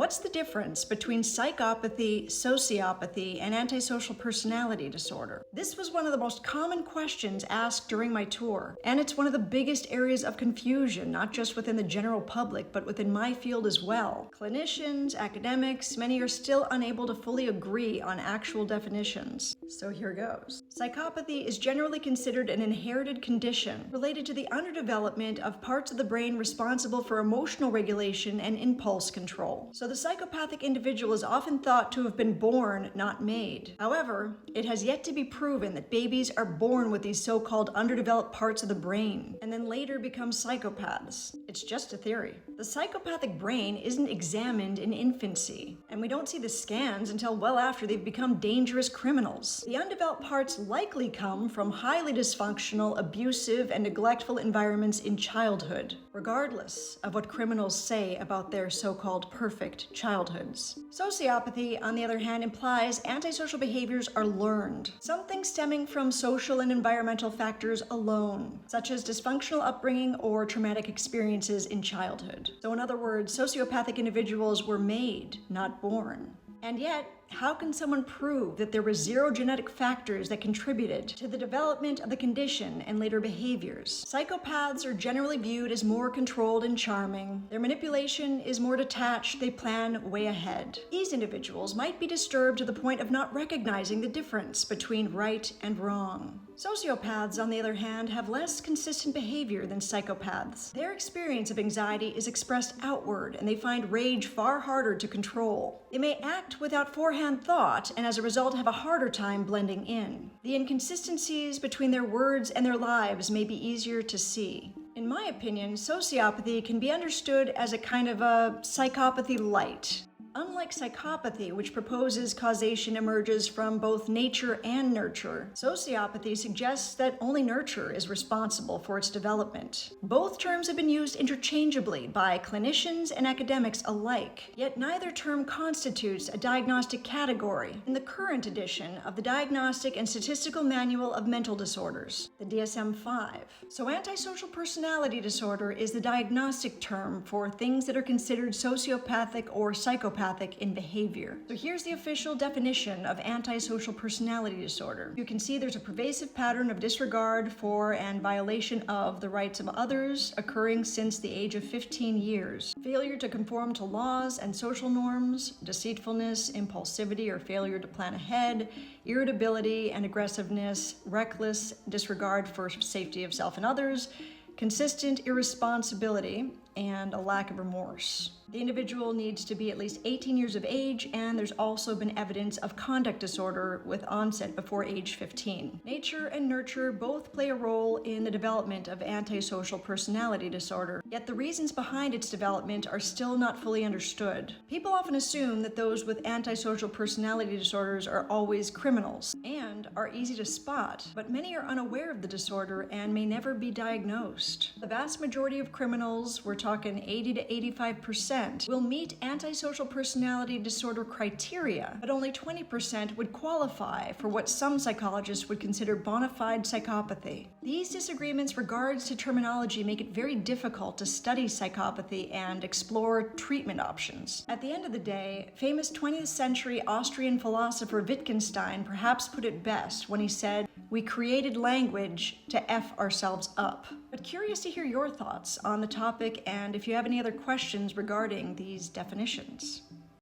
What's the difference between psychopathy, sociopathy, and antisocial personality disorder? This was one of the most common questions asked during my tour, and it's one of the biggest areas of confusion, not just within the general public, but within my field as well. Clinicians, academics, many are still unable to fully agree on actual definitions. So here goes. Psychopathy is generally considered an inherited condition related to the underdevelopment of parts of the brain responsible for emotional regulation and impulse control. So the psychopathic individual is often thought to have been born, not made. However, it has yet to be proven that babies are born with these so-called underdeveloped parts of the brain and then later become psychopaths. It's just a theory. The psychopathic brain isn't examined in infancy, and we don't see the scans until well after they've become dangerous criminals. The undeveloped parts likely come from highly dysfunctional, abusive, and neglectful environments in childhood, regardless of what criminals say about their so-called perfect childhoods. Sociopathy, on the other hand, implies antisocial behaviors are learned, something stemming from social and environmental factors alone, such as dysfunctional upbringing or traumatic experiences in childhood. So in other words, sociopathic individuals were made, not born. And yet, how can someone prove that there were zero genetic factors that contributed to the development of the condition and later behaviors? Psychopaths are generally viewed as more controlled and charming. Their manipulation is more detached. They plan way ahead. These individuals might be disturbed to the point of not recognizing the difference between right and wrong. Sociopaths, on the other hand, have less consistent behavior than psychopaths. Their experience of anxiety is expressed outward, and they find rage far harder to control. They may act without forehand thought, and as a result have a harder time blending in. The inconsistencies between their words and their lives may be easier to see. In my opinion, sociopathy can be understood as a kind of a psychopathy light. Unlike psychopathy, which proposes causation emerges from both nature and nurture, sociopathy suggests that only nurture is responsible for its development. Both terms have been used interchangeably by clinicians and academics alike, yet neither term constitutes a diagnostic category in the current edition of the Diagnostic and Statistical Manual of Mental Disorders, the DSM-5. So antisocial personality disorder is the diagnostic term for things that are considered sociopathic or psychopathic in behavior. So here's the official definition of antisocial personality disorder. You can see there's a pervasive pattern of disregard for and violation of the rights of others occurring since the age of 15 years. Failure to conform to laws and social norms, deceitfulness, impulsivity or failure to plan ahead, irritability and aggressiveness, reckless disregard for safety of self and others, consistent irresponsibility, and a lack of remorse. The individual needs to be at least 18 years of age, and there's also been evidence of conduct disorder with onset before age 15. Nature and nurture both play a role in the development of antisocial personality disorder, yet the reasons behind its development are still not fully understood. People often assume that those with antisocial personality disorders are always criminals and are easy to spot, but many are unaware of the disorder and may never be diagnosed. The vast majority of criminals, we're talking 80 to 85%, will meet antisocial personality disorder criteria, but only 20% would qualify for what some psychologists would consider bona fide psychopathy. These disagreements regards to terminology make it very difficult to study psychopathy and explore treatment options. At the end of the day, famous 20th century Austrian philosopher Wittgenstein perhaps put it best when he said, "We created language to F ourselves up." But curious to hear your thoughts on the topic and if you have any other questions regarding these definitions.